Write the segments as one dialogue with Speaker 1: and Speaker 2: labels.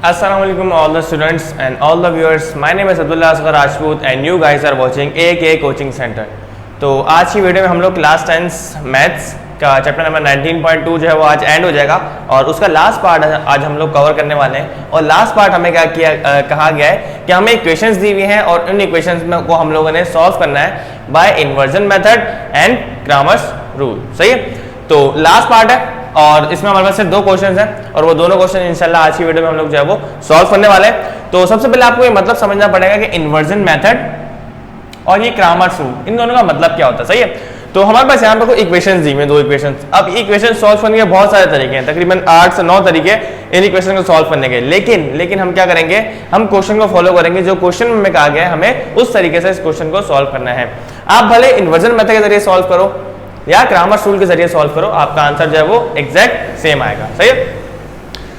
Speaker 1: Assalamualaikum all the students and all the viewers. My name is Abdullah Asghar Rajput and you guys are watching AK Coaching Center. तो आज की video में हम लोग class 10 maths का chapter number 19.2 जो है वो आज एंड हो जाएगा और उसका लास्ट पार्ट आज हम लोग कवर करने वाले हैं। और लास्ट पार्ट हमें क्या कहा गया है कि हमें इक्वेशंस दी हुई हैं और उन इक्वेशंस में को हम लोगों ने सॉल्व करना है by inversion method and Cramer's rule. सही है, तो लास्ट पार्ट है और इसमें हमारे पास सिर्फ दो क्वेश्चंस हैं और वो दोनों क्वेश्चन इंशाल्लाह आज की वीडियो में हम लोग जो है वो सॉल्व करने वाले हैं। तो सबसे पहले आपको ये मतलब समझना पड़ेगा कि इन्वर्जन मेथड और ये क्रामर्स रूल इन दोनों का मतलब क्या होता है। सही है, तो हमारे पास यहाँ पे कोई इक्वेशंस दी हुई हैं, दो इक्वेशंस। अब इक्वेशन सॉल्व करने के बहुत सारे तरीके हैं, तकरीबन 8 से 9 तरीके इन इक्वेशन को सॉल्व करने के। लेकिन हम क्या करेंगे, हम क्वेश्चन को फॉलो करेंगे जो क्वेश्चन में कहा गया है हमें उस तरीके से इस क्वेश्चन को सॉल्व करना है। आप भले इन्वर्जन मेथड के जरिए सॉल्व करो या क्रामर्स रूल के जरिए सॉल्व करो, आपका आंसर जो है वो एग्जैक्ट सेम आएगा। सही है,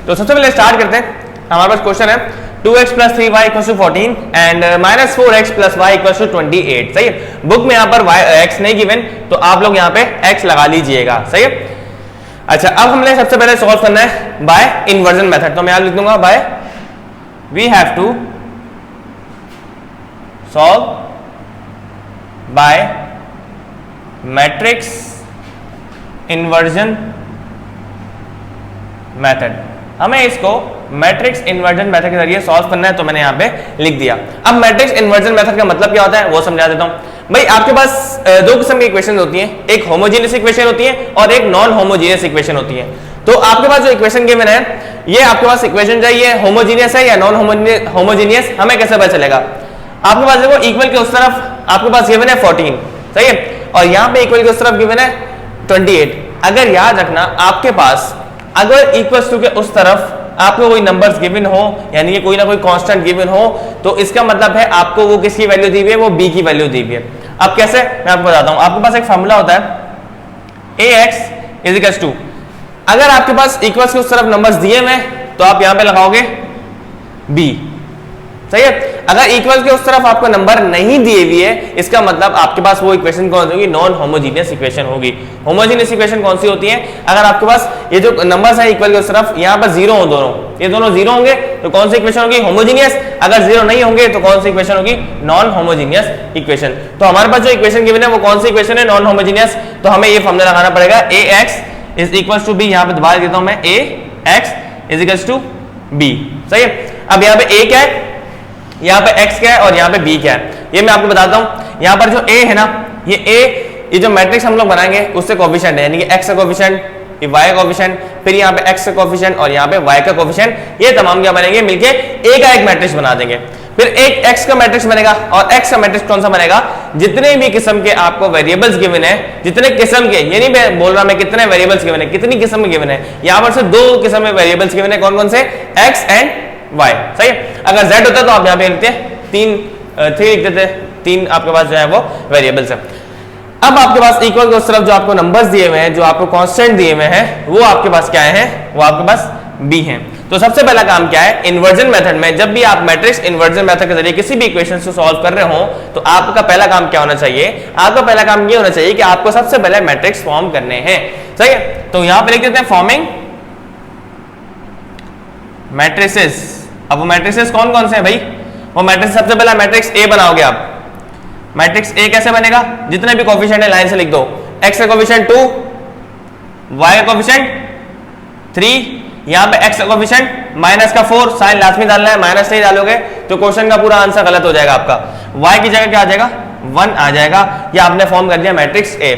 Speaker 1: तो सबसे पहले स्टार्ट करते हैं। हमारे पास क्वेश्चन है 2x + 3y = 14 and -4x + y = 28। सही है, बुक में यहाँ पर x नहीं गिवन तो आप लोग यहाँ पे x लगा लीजिएगा। सही है, अच्छा अब हमने सबसे पहले सॉल्व करना है बाय इन्वर्जन मेथड। तो मैं यहाँ लिख दूंगा by we have to solve by matrix inversion method. हमें इसको मैट्रिक्स इन्वर्जन मेथड के जरिए सॉल्व करना है, तो मैंने यहाँ पे लिख दिया। अब मैट्रिक्स इन्वर्जन मेथड का मतलब क्या होता है वो समझा देता हूं। भाई आपके पास दो किस्म की इक्वेशन होती हैं, एक होमोजेनियस इक्वेशन होती है और एक नॉन होमोजेनियस इक्वेशन होती है। तो आपके पास जो इक्वेशन गिवन है ये आपके पास इक्वेशन चाहिए होमोजेनियस है या नॉन होमोजेनियस, हमें कैसे पता चलेगा। आपके पास देखो इक्वल के उस तरफ आपके पास गिवन है 14, सही है, और यहाँ पे इक्वल के उस तरफ गिवन है 28। अगर याद रखना आपके पास अगर इक्वल्स टू के उस तरफ आपको कोई नंबर्स गिवन हो, यानी कि कोई ना कोई कांस्टेंट गिवन हो, तो इसका मतलब है आपको वो किसकी वैल्यू दी हुई है, वो b की वैल्यू दी हुई है। अब कैसे, मैं आपको बताता हूं। आपके पास एक फार्मूला होता है ax = अगर आपके पास इक्वल्स के उस तरफ नंबर्स दिए हुए तो आप यहां पे लगाओगे b। सही है, अगर इक्वल के उस तरफ आपको नंबर नहीं दिए हुए है इसका मतलब आपके पास वो इक्वेशन कौन सी होगी, नॉन होमोजेनियस इक्वेशन होगी। होमोजेनियस इक्वेशन कौन सी होती है, अगर आपके पास ये जो नंबर्स है इक्वल के उस तरफ यहाँ पर जीरो हो, ये दोनों जीरो होंगे तो कौन सी इक्वेशन होगी, होमोजेनियस। अगर जीरो नहीं होंगे तो कौन सी इक्वेशन होगी, नॉन होमोजेनियस इक्वेशन। तो हमारे पास जो इक्वेशन गिवन है वो कौन सी इक्वेशन है, नॉन होमोजेनियस। तो हमें ये फॉर्मूला लगाना पड़ेगा ax = b। यहाँ पे दोबारा देता हूं मैं ax = b। सही है, अब यहाँ पे a क्या है, यहाँ पे x क्या है और यहाँ पे b क्या है, ये मैं आपको बताता हूँ। यहाँ पर जो a है ना, ये a, ये जो मैट्रिक्स हम लोग बनाएंगे उससे कोएफिशिएंट है, यानी कि x का कोएफिशिएंट, y का कोएफिशिएंट, फिर यहाँ पे x का कोएफिशिएंट और यहाँ पे y का कोएफिशिएंट, ये तमाम क्या बनेंगे मिलके a का एक मैट्रिक्स बना देंगे। फिर एक x का मैट्रिक्स बनेगा और x का मैट्रिक्स कौन सा बनेगा, जितने भी किस्म के आपको वेरिएबल्स गिवन है, जितने किस्म के, ये नहीं बोल रहा मैं कितने वेरिएबल्स गिवन है, कितनी किस्म के गिवन है, यहाँ पर से दो किस्म में वेरिएबल्स गिवन है। कौन कौन से, x एंड y। सही है, अगर z होता तो आप यहाँ पे लिखते थ्री लिख देते, तीन आपके पास जो है वो वेरिएबल्स है। अब आपके पास इक्वल के उस तरफ जो आपको नंबर्स दिए हुए हैं, जो आपको कांस्टेंट दिए हुए हैं, वो आपके पास क्या है, वो आपके पास b हैं। तो सबसे पहला काम क्या है, इन्वर्जन मेथड में जब भी आप मैट्रिक्स इन्वर्जन मेथड के जरिए किसी भी इक्वेशन को सॉल्व कर रहे हो तो आपका पहला काम क्या होना चाहिए, आपका पहला काम ये होना चाहिए कि आपको सबसे पहले मैट्रिक्स फॉर्म करने हैं। सही है, तो यहां पे लिख देते हैं फॉर्मिंग मैट्रिसेस। अब वो मैट्रिसेस कौन कौन से हैं भाई, वो मैट्रिक्स सबसे पहला मैट्रिक्स ए बनाओगे आप। मैट्रिक्स ए कैसे बनेगा, जितने भी कोएफिशिएंट है लाइन से लिख दो। x का कोएफिशिएंट 2, y का कोएफिशिएंट 3, यहाँ पे x का कोएफिशिएंट -4, साइन लास्ट में डालना है, माइनस नहीं डालोगे तो क्वेश्चन का पूरा आंसर गलत हो जाएगा आपका। y की जगह क्या आ जाएगा, 1 आ जाएगा। ये आपने फॉर्म कर दिया मैट्रिक्स ए।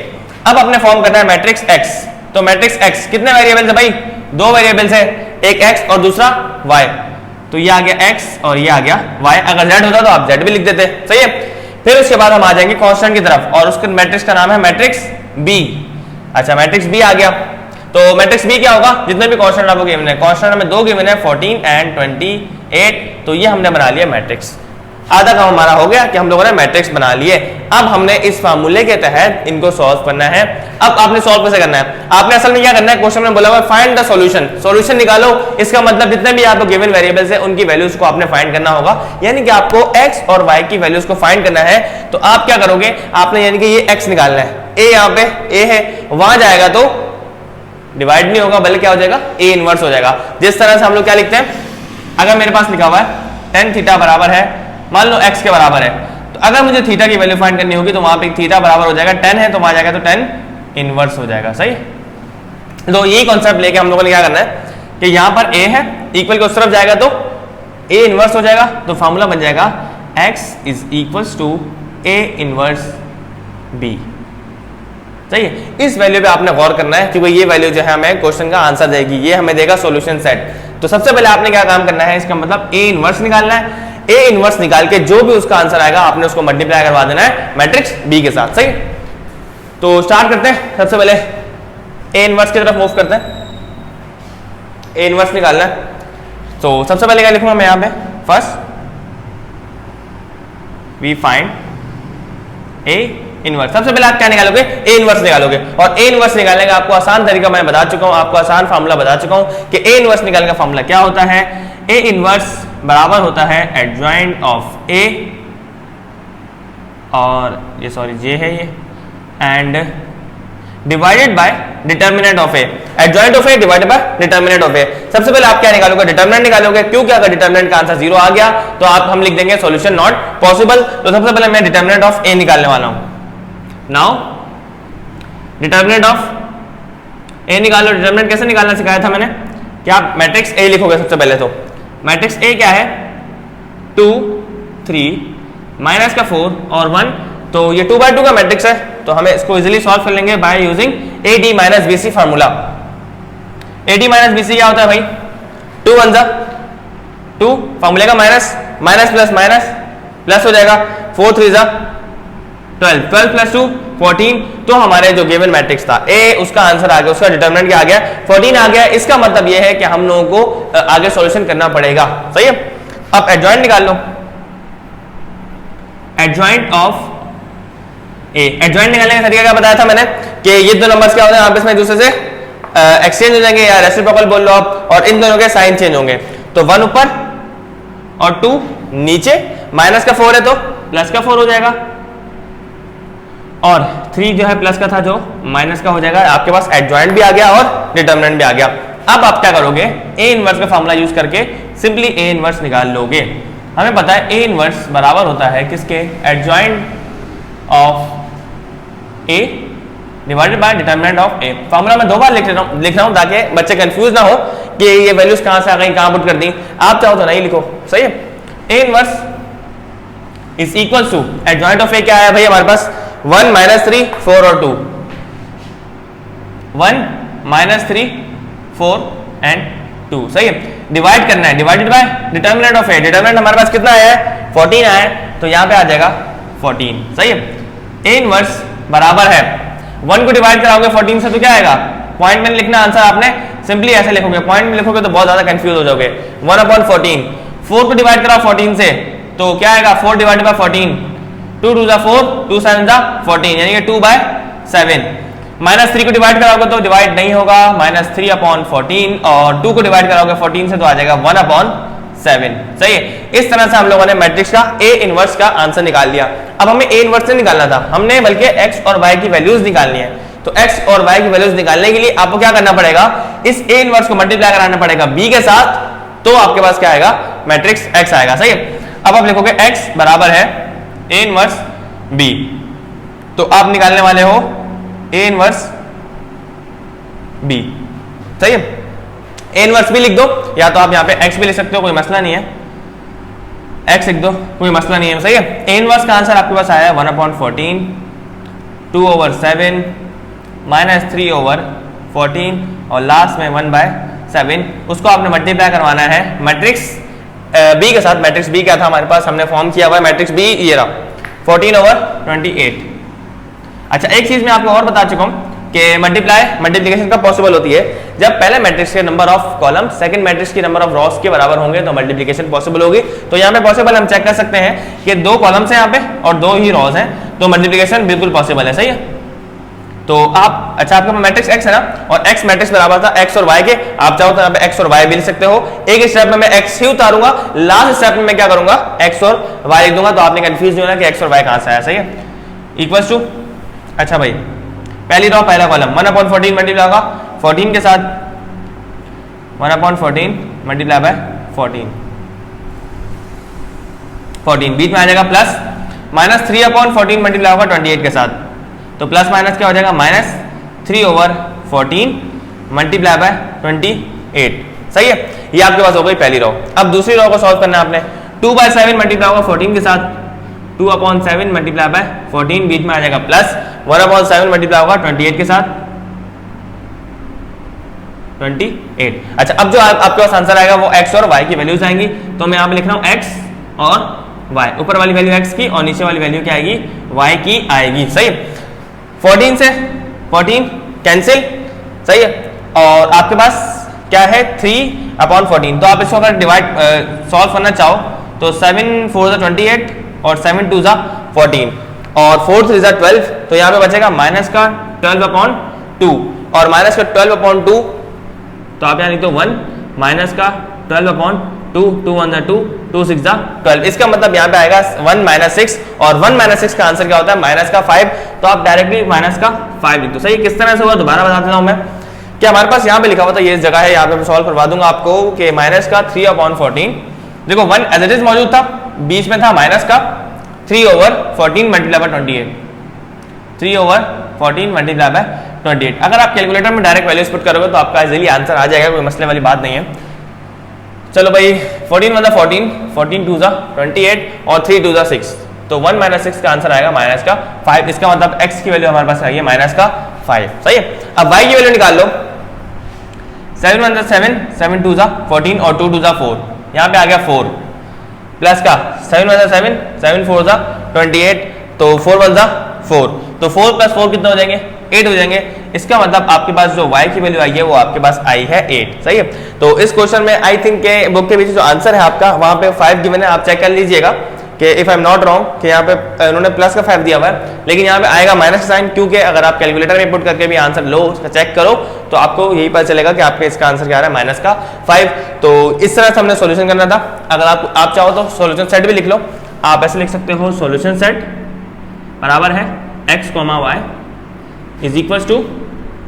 Speaker 1: अब आपने फॉर्म करना है मैट्रिक्स x। तो मैट्रिक्स x कितने वेरिएबल्स है भाई, दो वेरिएबल्स है, एक x और दूसरा y। तो ये आ गया x और ये आ गया y। अगर z होता तो आप z भी लिख देते। सही है, फिर उसके बाद हम आ जाएंगे कांस्टेंट की तरफ और उसके मैट्रिक्स का नाम है मैट्रिक्स b। अच्छा मैट्रिक्स b आ गया, तो मैट्रिक्स b क्या होगा, जितने भी कांस्टेंट आपको गिवन है, कांस्टेंट हमें दो गिवन है 14 एंड 28। तो ये हमने बना लिया मैट्रिक्स। आधा काम हमारा हो गया कि हम लोगों ने मैट्रिक्स बना लिए। अब हमने इस फार्मूले के तहत इनको सॉल्व करना है। अब आपने सॉल्व कैसे करना है, आपने असल में क्या करना है, क्वेश्चन में बोला हुआ फाइंड द सॉल्यूशन, सॉल्यूशन निकालो। इसका मतलब जितने भी आपको गिवन वेरिएबल्स है उनकी वैल्यूज को आपने फाइंड करना होगा, यानी कि आपको x और y की वैल्यूज को फाइंड करना है। तो आप क्या करोगे, आपने यानी कि ये x निकालना है, a यहाँ पे a है, वहां जाएगा तो डिवाइड नहीं होगा बल्कि क्या हो जाएगा, a इनवर्स हो जाएगा। जिस तरह से हम लोग क्या लिखते हैं, अगर मेरे पास लिखा हुआ है tan थीटा बराबर है मान लो x के बराबर है, तो अगर मुझे थीटा की वैल्यू फाइंड करनी होगी तो वहां पे थीटा बराबर हो जाएगा tan है तो वहां जाएगा तो tan इनवर्स हो जाएगा। सही, तो यही कॉन्सेप्ट लेके हम लोगों ने क्या करना है कि यहाँ पर a है इक्वल के उस तरफ जाएगा तो a इनवर्स हो जाएगा, तो फॉर्मूला बन जाएगा x is equals to a inverse b। सही है, इस वैल्यू पे आपने गौर करना है क्योंकि ये वैल्यू जो है हमें क्वेश्चन का आंसर देगी, ये हमें देगा सॉल्यूशन सेट। तो सबसे पहले आपने क्या काम करना है, इसका मतलब a इनवर्स निकालना है। a इनवर्स निकाल के जो भी उसका आंसर आएगा आपने उसको मल्टीप्लाई करवा देना है मैट्रिक्स b के साथ। सही, तो स्टार्ट करते हैं। सबसे पहले a इनवर्स की तरफ मूव करते हैं, a इनवर्स निकालना है। तो सबसे पहले क्या लिखूंगा मैं यहाँ पे, first we find a inverse. सबसे पहले आप क्या निकालोगे, a इनवर्स निकालोगे, और a इनवर्स निकालने का आपको आसान तरीका मैं बता चुका हूं, आपको आसान फार्मूला बता चुका हूं कि a इनवर्स निकालने का फार्मूला क्या होता है। a इनवर्स बराबर होता है एडजॉइंट ऑफ a, और ये सॉरी ये है ये, and divided by determinant of a। Adjoint of a divided by determinant of a। सबसे पहले आप क्या निकालोगे, डिटर्मिनेंट निकालोगे, क्योंकि अगर डिटर्मिनेंट का आंसर 0 आ गया तो हम लिख देंगे सॉल्यूशन नॉट पॉसिबल। तो सबसे पहले मैं डिटर्मिनेंट ऑफ a निकालने वाला हूं। नाउ डिटर्मिनेंट ऑफ a निकालो। डिटर्मिनेंट कैसे निकालना सिखाया था मैंने, क्या आप मैट्रिक्स a लिखोगे सबसे पहले। तो मैट्रिक्स a क्या है, 2 3 माइनस का 4 और 1, तो ये 2/2 का मैट्रिक्स है, तो हमें इसको इजीली सॉल्व कर लेंगे by using ad minus bc formula. ad minus bc क्या होता है भाई, 2 1 जा 2, फार्मूले का minus, minus plus minus plus हो जाएगा, 4 3 जा 12, 12 प्लस 2 14। तो हमारे जो गिवन मैट्रिक्स था a, उसका आंसर आ गया, उसका डिटरमिनेंट क्या आ गया, 14 आ गया। इसका मतलब ये है कि हम लोगों को आगे सॉल्यूशन करना पड़ेगा। सही है, अब एडजॉइंट निकाल लो, एडजॉइंट ऑफ a। एडजॉइंट निकालने का तरीका क्या बताया था मैंने कि ये दो नंबर्स क्या होते हैं आपस में एक दूसरे से एक्सचेंज हो जाएंगे, या रेसिप्रोकल बोल लो आप, और इन दोनों के साइन चेंज होंगे। तो 1 ऊपर और 2 नीचे, माइनस का 4 है तो प्लस का 4 हो जाएगा, और 3 जो है प्लस का था जो माइनस का हो जाएगा। आपके पास एडजॉइंट भी आ गया और डिटर्मिनेंट भी आ गया। अब आप क्या करोगे, a इनवर्स का फार्मूला यूज करके सिंपली a इनवर्स निकाल लोगे। हमें पता है a इनवर्स बराबर होता है किसके, adjoint of a divided by determinant of a। Formula मैं 2 बार लिख रहा हूं ताकि बच्चे कंफ्यूज ना हो कि ये वैल्यूज कहां से आ गई, कहां पुट कर दी। आप चाहो तो नहीं लिखो। सही है, a inverse is equal to adjoint of a क्या है भाई हमारे पास, 1 माइनस 3 4 और 2, 1 माइनस 3 4 एंड 2। सही है, डिवाइड करना है, divided by determinant of a। Determinant हमारे पास कितना आया है, 14 आया है, तो यहां पे आ जाएगा 14। सही है, a इनवर्स बराबर है 1 को डिवाइड कराओगे 14 से तो क्या आएगा, पॉइंट में लिखना आंसर आपने सिंपली ऐसे लिखोगे, पॉइंट में लिखोगे तो बहुत ज्यादा कंफ्यूज हो जाओगे। 1/14, 4 को डिवाइड कराओ 14 से तो क्या आएगा, 4 डिवाइडेड बाय 14, 2 2 4, 2 7 14, यानी कि 2/7। माइनस 3 को डिवाइड कराओगे तो डिवाइड नहीं होगा, -3/14, और 2 को डिवाइड कराओगे 14 से तो आ जाएगा 1/7। सही है, इस तरह से हम लोगों ने मैट्रिक्स का a इनवर्स का आंसर निकाल लिया। अब हमें a इनवर्स नहीं निकालना था, हमने बल्कि x और y की वैल्यूज निकालनी है। तो x और y की वैल्यूज निकालने के लिए आपको क्या करना पड़ेगा, इस a इनवर्स को मल्टीप्लाई कराना पड़ेगा b के साथ, तो आपके पास क्या आएगा, मैट्रिक्स x आएगा। सही है, अब आप लिखोगे x बराबर है a इनवर्स b, तो आप निकालने वाले हो a इनवर्स b। सही है, a इनवर्स b लिख दो, या तो आप यहाँ पे x भी लिख सकते हो, कोई मसला नहीं है, x लिख दो, कोई मसला नहीं है। सही है, a इनवर्स का आंसर आपके पास आया है 1/14, 2/7 माइनस 3/14 और लास्ट में 1/7। उसको आपने मल्टीप्लाई करवाना है मैट्रिक्स b के साथ। मैट्रिक्स b क्या था हमारे पास, हमने फॉर्म किया हुआ है मैट्रिक्स b, ये रहा 14/28। अच्छा, एक चीज मैं आपको और बता चुका हूं कि मल्टीप्लिकेशन कब पॉसिबल होती है, जब पहले मैट्रिक्स के number of column second matrix के नंबर ऑफ रॉस के बराबर होंगे तो मल्टीप्लिकेशन पॉसिबल होगी। तो यहाँ पे पॉसिबल हम चेक कर सकते हैं कि 2 कॉलम्स हैं यहाँ पे और 2 ही रॉस हैं, तो मल्टीप्लिकेशन बिल्कुल पॉसिबल है। सही है, तो आप, अच्छा आपका मैट्रिक्स x है ना, और x मैट्रिक्स बराबर था x और y के, आप चाहो तो यहाँ पे x और y भी लिख सकते हो। एक स्टेप में मैं x ही उतारूंगा, लास्ट स्टेप में मैं क्या करूंगा, x और y लिख दूंगा, तो आपने कंफ्यूज नहीं होना कि x और y कहां से आया। सही है, इक्वल्स टू, अच्छा भाई पहली रो पहला कॉलम 1/14 मल्टीप्लाई होगा 14 के साथ, 1/14 मल्टीप्लाई बाय 14, 14, बीच में आ जाएगा प्लस, माइनस 3/14 मल्टीप्लाई होगा 28 के साथ, तो प्लस माइनस क्या हो जाएगा, माइनस 3/14 मल्टीप्लाई बाय 28। सही है, ये आपके पास हो गई पहली रो। अब दूसरी रो को सॉल्व करना है आपने, 2/7 मल्टीप्लाई होगा 14 के साथ, 2/7 मल्टीप्लाई बाय 14, बीच में आ जाएगा प्लस, 1/7 मल्टीप्लाई होगा 28 के साथ, 28। अच्छा, अब जो आपके पास आंसर आएगा वो x और y की वैल्यूज आएंगी, तो मैं यहाँ पे लिख रहा हूँ x और y, ऊपर वाली वैल्यू x की और नीचे वाली वैल्यू क्या आएगी, y की आएगी। सही है, 14 से 14 कैंसिल, सही है, और आपके पास क्या है 3/14, तो आप इसको अगर डिवाइड सॉल्व करना चाहो तो 7 4 28 और 7 2 14 और 4 3 12, तो यहाँ पे बचेगा माइनस का 12/2 और माइनस का 12/2, तो आप यहाँ लिख दो 1 माइनस का 12/2, 2 1 2, 2 6 12, इसका मतलब यहाँ पे आएगा 1 - 6 और 1 - 6 का आंसर क्या होता है, माइनस का 5, तो आप डायरेक्टली माइनस का 5 लिख दो। सही, किस तरह से हुआ दोबारा बता देता हूँ मैं, कि हमारे पास यहाँ पे लिखा हुआ था, ये जगह है, यहाँ पे मैं सॉल्व करवा दूंगा आपको, कि माइनस का 3/14, देखो 1 एज इट इज मौजूद था, बीच में था माइनस का 3/14 मल्टीप्लाई बाय 28, 3/14 मल्टीप्लाई बाय 28। अगर आप कैलकुलेटर में डायरेक्ट वैल्यूज पुट करोगे तो आपका इजीली आंसर आ जाएगा, कोई मसले वाली बात नहीं है। चलो भाई, 14 1 14, 14 2 28 और 3 2 6, तो 1 - 6 का आंसर आएगा माइनस का 5, इसका मतलब x की वैल्यू हमारे पास आई है माइनस का 5। सही है, अब y की वैल्यू निकाल लो, 7 1 7, 7 2 14 और 2 2 4, यहाँ पे आ गया 4 प्लस का 7 1 7, 7 4 28, तो 4 1 4, तो 4 + 4 कितने हो जाएंगे, 8 हो जाएंगे। इसका मतलब आपके पास जो y की वैल्यू आई है वो आपके पास आई है 8। सही है, तो इस क्वेश्चन में आई थिंक के बुक के पीछे जो आंसर है आपका, वहां पे 5 गिवन है, आप चेक कर लीजिएगा कि if I am not wrong कि यहाँ पे उन्होंने प्लस का 5 दिया हुआ है, लेकिन यहाँ पे आएगा माइनस का साइन, क्योंकि अगर आप कैलकुलेटर में पुट करके भी आंसर लो, उसका चेक करो, तो आपको यही पता चलेगा कि आपके इसका आंसर क्या आ रहा है, माइनस का 5। तो इस तरह से हमने सोल्यूशन करना था। अगर आप चाहो तो सोल्यूशन सेट भी लिख लो, आप ऐसे लिख सकते हो, सोल्यूशन सेट बराबर है x, y is equal to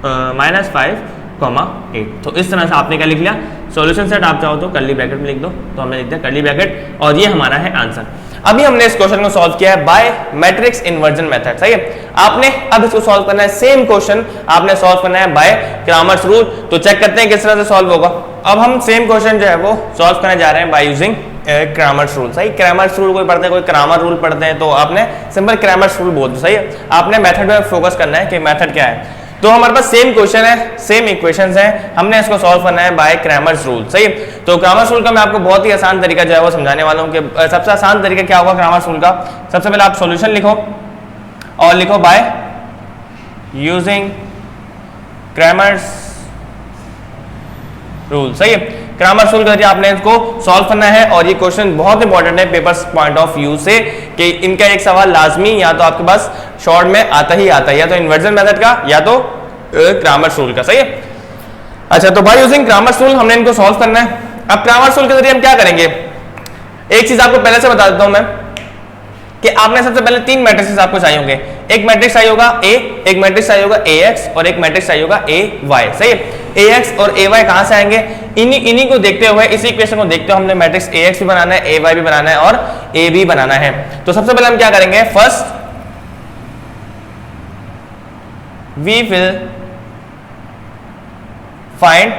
Speaker 1: -5, 8। तो इस तरह से आपने क्या लिख लिया, सॉल्यूशन सेट। आप चाहो तो कर्ली ब्रैकेट में लिख दो, तो हमने लिख दिया कर्ली ब्रैकेट, और ये हमारा है आंसर। अभी हमने इस क्वेश्चन को सॉल्व किया है बाय मैट्रिक्स इन्वर्जन मेथड। सही है, आपने अब इसको सॉल्व करना है, सेम क्वेश्चन आपने सॉल्व करना है बाय क्रैमर्स रूल। तो चेक करते हैं किस तरह से सॉल्व होगा। अब हम सेम क्वेश्चन जो है वो सॉल्व करने जा रहे हैं बाय यूजिंग क्रैमर्स रूल। सही, क्रैमर्स रूल कोई पढ़ते हैं, कोई क्रैमर रूल पढ़ते हैं, तो आपने सिंपल क्रैमर्स रूल बोल दो। सही है, आपने मेथड में फोकस करना है कि मेथड क्या है। तो हमारे पास सेम क्वेश्चन है, सेम इक्वेशंस हैं, हमने इसको सॉल्व करना है बाय क्रैमर्स रूल। सही है, तो क्रैमर्स रूल का मैं आपको बहुत ही आसान तरीका जो है वो समझाने वाला हूँ कि सबसे आसान तरीका क्या होगा क्रैमर्स रूल का। सबसे पहले आप सॉल्यूशन लिखो और लिखो बाय यूजिंग क्रैमर्स रूल। सही है, क्रैमर्स रूल करके आपने इसको सॉल्व करना है, और ये क्वेश्चन बहुत इंपॉर्टेंट है पेपर्स पॉइंट ऑफ व्यू से, कि इनका एक सवाल लाजमी या तो आपके पास शॉर्ट में आता ही आता है, या तो इन्वर्जन मेथड का या तो क्रैमर्स रूल का। सही है, अच्छा, तो बाय यूजिंग क्रैमर्स रूल हमने इनको सॉल्व करना है। अब क्रैमर्स रूल के जरिए हम क्या करेंगे, एक चीज आपको पहले से बता देता हूं मैं, कि आपने सबसे पहले 3 मैट्रिक्स आपको चाहिए होंगे। एक मैट्रिक्स चाहिए होगा A, एक मैट्रिक्स चाहिए होगा AX और एक मैट्रिक्स चाहिए होगा AY। सही है, AX और AY कहां से आएंगे, इन्हीं को देखते हुए, इसी इक्वेशन को देखते हुए हमने मैट्रिक्स AX भी बनाना है, AY भी बनाना है और A भी बनाना है। तो सबसे पहले हम क्या करेंगे, first we will find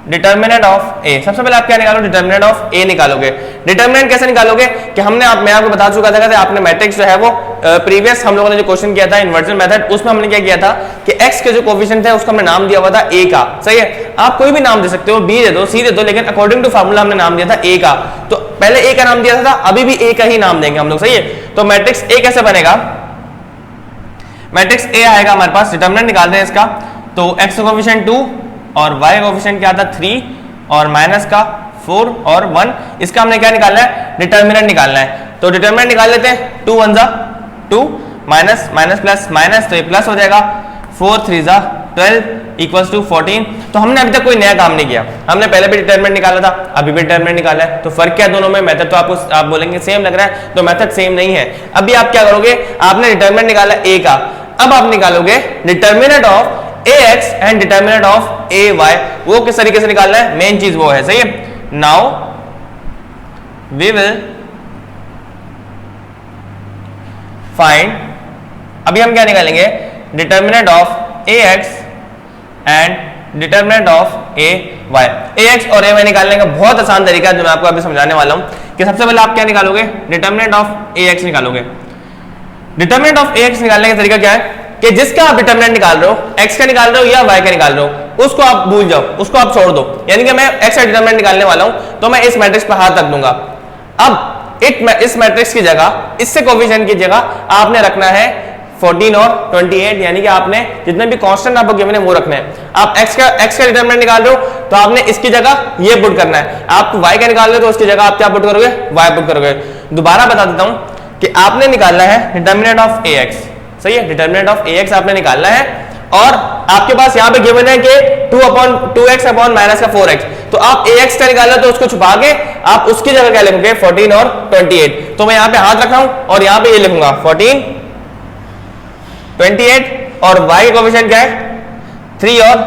Speaker 1: determinant of A. सबसे पहले आप क्या निकालो, डिटर्मिनेंट ऑफ ए निकालोगे। डिटर्मिनेंट कैसे निकालोगे, कि मैं आपको बता चुका था कि आपने मैट्रिक्स जो है वो प्रीवियस हम लोगों ने जो क्वेश्चन किया था इन्वर्जन मेथड, उसमें हमने क्या किया था कि x के जो कोफिशिएंट है उसका हमने नाम दिया हुआ था a का। सही है, आप कोई भी नाम दे सकते हो, b दे दो, c दे दो, लेकिन अकॉर्डिंग टू फार्मूला हमने नाम दिया था a का। तो पहले a का नाम दिया था, अभी भी a का ही नाम देंगे हम लोग। सही है, तो मैट्रिक्स a कैसे बनेगा, मैट्रिक्स a आएगा हमारे पास, डिटर्मिनेंट निकालते हैं इसका। तो x का कोफिशिएंट 2 और y का कोफिशिएंट क्या था 3 और माइनस का 4 और 1, इसका हमने क्या निकालना है, डिटर्मिनेंट निकालना है। तो डिटर्मिनेंट निकाल लेते हैं, 2 1 2 माइनस माइनस प्लस माइनस, तो ये प्लस हो जाएगा, 4 3 12 इक्वल्स टू 14। तो हमने अभी तक कोई नया काम नहीं किया, हमने पहले भी डिटर्मिनेंट निकाला था, अभी भी डिटर्मिनेंट निकाला है। तो फर्क क्या है दोनों में, मेथड तो आपको आप बोलेंगे सेम लग रहा है, तो मेथड सेम नहीं है। अभी आप क्या करोगे, आपने डिटर्मिनेंट निकाला a का, अब आप निकालोगे determinant of ax and determinant of ay। वो किस तरीके से निकालना है, मेन चीज वो है। सही है, नाउ वी विल फाइंड, अभी हम क्या निकालेंगे, determinant of A X and determinant of A Y. A X और ए वाई निकालने का बहुत आसान तरीका है जो मैं आपको अभी समझाने वाला हूं कि सबसे पहले आप क्या निकालोगे, डिटर्मिनेंट ऑफ ए एक्स निकालोगे। डिटर्मिनेंट ऑफ ए एक्स निकालने का तरीका क्या है कि जिसका आप डिटर्मिनेंट निकाल रहे हो, एक्स का निकाल रहे हो या वाई का निकाल रहे हो, उसको आप भूल जाओ, उसको आप छोड़ दो। यानी कि मैं एक्स का डिटर्मिनेंट निकालने वाला हूं तो मैं इस मैट्रिक्स पर हाथ रख दूंगा। अब इस मैट्रिक्स की जगह, इससे कोफिशिएंट की जगह आपने रखना है 14 और 28, यानी कि आपने जितने भी कांस्टेंट आपको गिवन है वो रखना है। आप एक्स का डिटरमिनेंट निकाल रहे हो तो आपने इसकी जगह ये पुट करना है। आप वाई का निकाल रहे हो तो उसकी जगह आप क्या पुट करोगे, वाई पुट करोगे। दोबारा बता देता हूं कि आपने निकालना है डिटरमिनेंट ऑफ ए एक्स, सही है, डिटरमिनेंट ऑफ ए एक्स आपने निकालना है और आपके पास यहां पे गिवन है कि 2x अपॉन माइनस का 4x, तो आप ax का निकालना तो उसको छुपा के आप उसकी जगह क्या लिखोगे, 14 और 28। तो मैं यहां पे हाथ रखा हूं और यहां पे ये लिखूंगा 14 28 और y का कोफिशिएंट क्या है 3 और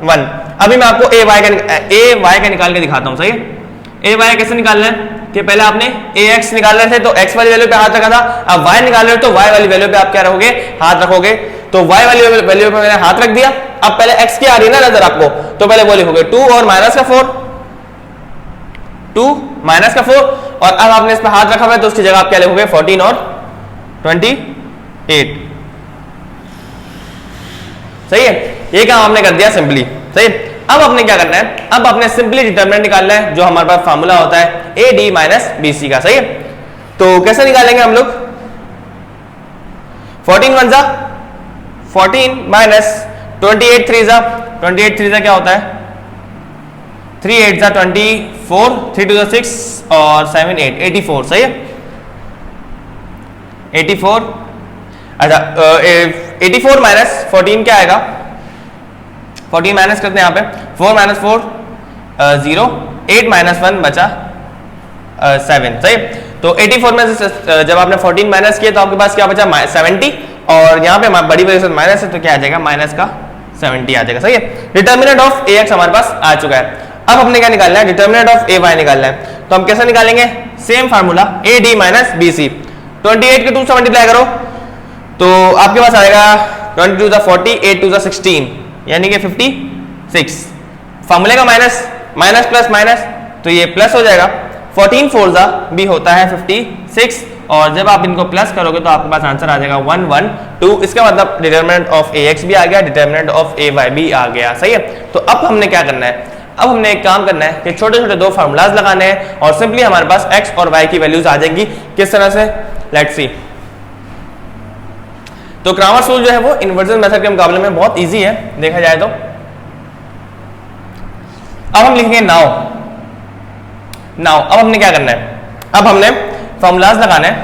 Speaker 1: 1। अभी मैं आपको ay का निकाल के दिखाता हूं, सही है। ay कैसे निकालना है कि पहले आपने ax निकाल रहे थे तो x वाली वैल्यू पे हाथ रखा था, अब y निकाल रहे हो तो y वाली वैल्यू पे आप क्या रखोगे, हाथ रखोगे। तो y वाली वैल्यू पे मैंने हाथ रख दिया। अब पहले x की आ रही है ना नजर आपको, तो पहले वो लिखोगे 2 और माइनस का 4, 2 माइनस का 4, और अब आपने इस पे हाथ रखा हुआ है तो उसकी जगह आप क्या लिखोगे 14 और 28, सही है। ये काम आपने कर दिया सिंपली, सही। अब आपने क्या करना है, अब आपने सिंपली डिटरमिनेंट निकालना है जो हमारे पास फार्मूला होता है A D minus B C का, सही है। तो कैसे निकालेंगे हम लोग, 14 1 जा 14 माइनस 28 3 जा 28 3 जा क्या होता है 3 8 जा 24, 3 2 जा 6 और 7 8 84, सही है 84। अच्छा 84 माइनस 14 क्या आएगा, 14 माइनस करते हैं यहाँ पे, 4 माइनस 4 0, 8 माइनस 1 बचा 7, सही। तो 84 में से जब आपने 14 माइनस किया तो आपके पास क्या बचा 70, और यहाँ पे बड़ी वजह से माइनस है तो क्या आ जाएगा माइनस का 70 आ जाएगा, सही है। डिटर्मिनेंट ऑफ ए एक्स हमारे पास आ चुका है। अब हमने क्या निकालना है, डिटर्मिनेंट ऑफ ए वाई निकालना है। तो हम कैसे निकालेंगे, same formula A D minus B C. 28 के 2 से मल्टीप्लाई करो तो आपके पास आएगा 22 जा 40, 8 2 जा 16, यानी कि 56। फार्मूले का माइनस, माइनस प्लस माइनस तो ये प्लस हो जाएगा। 14 4 जा भी होता है 56, और जब आप इनको प्लस करोगे तो आपके पास आंसर आ जाएगा 1 1 2। इसका मतलब डिटरमिनेंट ऑफ ए एक्स भी आ गया, डिटरमिनेंट ऑफ ए वाई भी आ गया, सही है। तो अब हमने क्या करना है, अब हमने एक काम करना है कि छोटे छोटे दो फार्मूलाज लगाने हैं और सिंपली हमारे पास एक्स और वाई की वैल्यूज आ जाएंगी। किस तरह से, लेट्स सी। तो क्रामर्स रूल जो है वो इन्वर्जन मेथड के मुकाबले में बहुत इजी है देखा जाए तो। अब हम लिखेंगे नाउ। अब हमने क्या करना है, अब हमने फॉर्मूलाज लगाने हैं।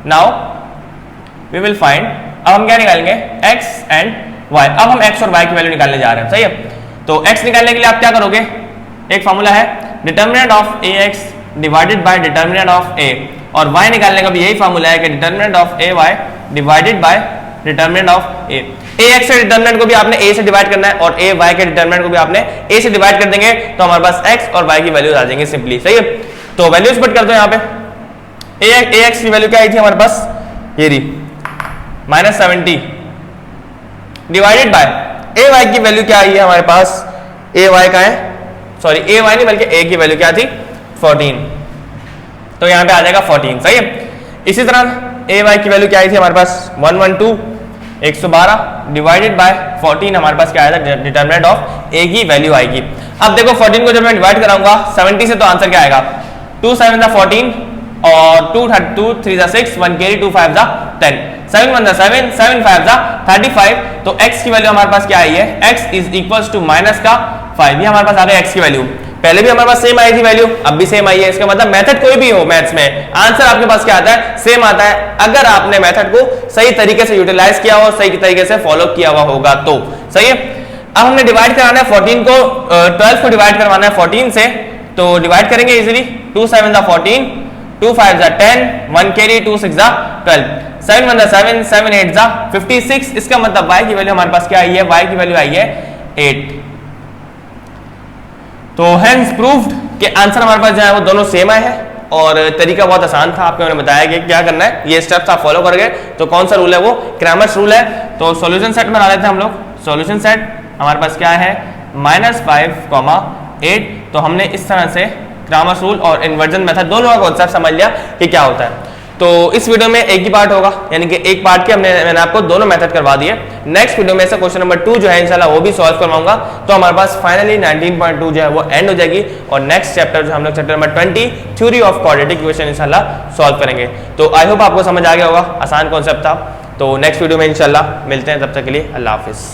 Speaker 1: नाउ वी विल फाइंड, अब हम क्या निकालेंगे x एंड y। अब हम x और y की वैल्यू निकालने जा रहे हैं, सही है। तो x निकालने के लिए आप क्या करोगे, एक फॉर्मूला है determinant of A x divided by determinant of a, और y निकालने का भी यही फॉर्मूला है कि determinant of A Y divided by determinant of a। A X के डिटर्मिनेंट को भी आपने a से डिवाइड करना है और ए वाई के डिटर्मिनेंट को भी आपने a से डिवाइड कर देंगे तो हमारे पास x और y की वैल्यूज आ जाएंगे सिंपली, सही है। तो वैल्यूज पुट कर दो यहाँ पे। ए एक्स की वैल्यू क्या आई थी हमारे पास, ये रही -70, डिवाइडेड बाय ए वाई की वैल्यू क्या आई है हमारे पास, ए वाई का है, सॉरी ए वाई नहीं बल्कि ए की वैल्यू क्या थी 14, तो यहाँ पे आ जाएगा 14, सही है। इसी तरह ए वाई की वैल्यू क्या आई थी हमारे पास 112 112 डिवाइडेड बाय 14, हमारे पास क्या आएगा डिटर्मिनेंट ऑफ ए की वैल्यू आएगी। अब देखो 14 को जब मैं डिवाइड कराऊंगा 70 से तो आंसर क्या आएगा 2 7 जा 14 और 2 3 जा 6, 1 कैरी 2 5 जा 10, 7 1 जा 7, 7 5 जा 35। तो x की वैल्यू हमारे पास क्या आई है, x is equals to minus का 5। ये हमारे पास आ गया x की वैल्यू। पहले भी हमारे पास सेम आई थी वैल्यू, अब भी सेम आई है। इसका मतलब मेथड कोई भी हो मैथ्स में, आंसर आपके पास क्या आता है, सेम आता है, अगर आपने मेथड को सही तरीके से यूटिलाइज किया हो, सही तरीके से फॉलो किया हुआ होगा तो, सही है। अब हमने डिवाइड कराना है 14 को, 12 को डिवाइड करवाना है 14 से, तो डिवाइड करेंगे इजीली। 2 7 जा 14, 2 5 जा 10, 1 कैरी 2 6 जा 12, 7 1 जा 7, 7 8 जा 56। इसका मतलब y की वैल्यू हमारे पास क्या आई है, y की वैल्यू आई है 8। तो हेंस प्रूव्ड कि आंसर हमारे पास जो है वो दोनों सेम आए हैं। और तरीका बहुत आसान था, आपको मैंने बताया कि क्या करना है, ये स्टेप्स आप फॉलो कर गए तो कौन सा रूल है, वो क्रैमर्स रूल है। तो सॉल्यूशन सेट बना लेते हैं हम लोग। सॉल्यूशन सेट हमारे पास क्या है, -5, 8। तो हमने इस तरह से क्रैमर्स रूल और इन्वर्जन मेथड दोनों का कॉन्सेप्ट समझ लिया कि क्या होता है। तो इस वीडियो में एक ही पार्ट होगा, यानी कि एक पार्ट के मैंने आपको दोनों मेथड करवा दिए। नेक्स्ट वीडियो में से क्वेश्चन नंबर 2 जो है इंशाल्लाह वो भी सॉल्व करवाऊंगा, तो हमारे पास फाइनली 19.2 जो है वो एंड हो जाएगी और नेक्स्ट चैप्टर जो हम लोग chapter number 20 theory of quadratic equation इंशाल्लाह सॉल्व करेंगे। तो आई होप आपको समझ आ गया होगा, आसान कॉन्सेप्ट था। तो नेक्स्ट वीडियो में इंशाल्लाह मिलते हैं, तब तक के लिए अल्लाह हाफिज।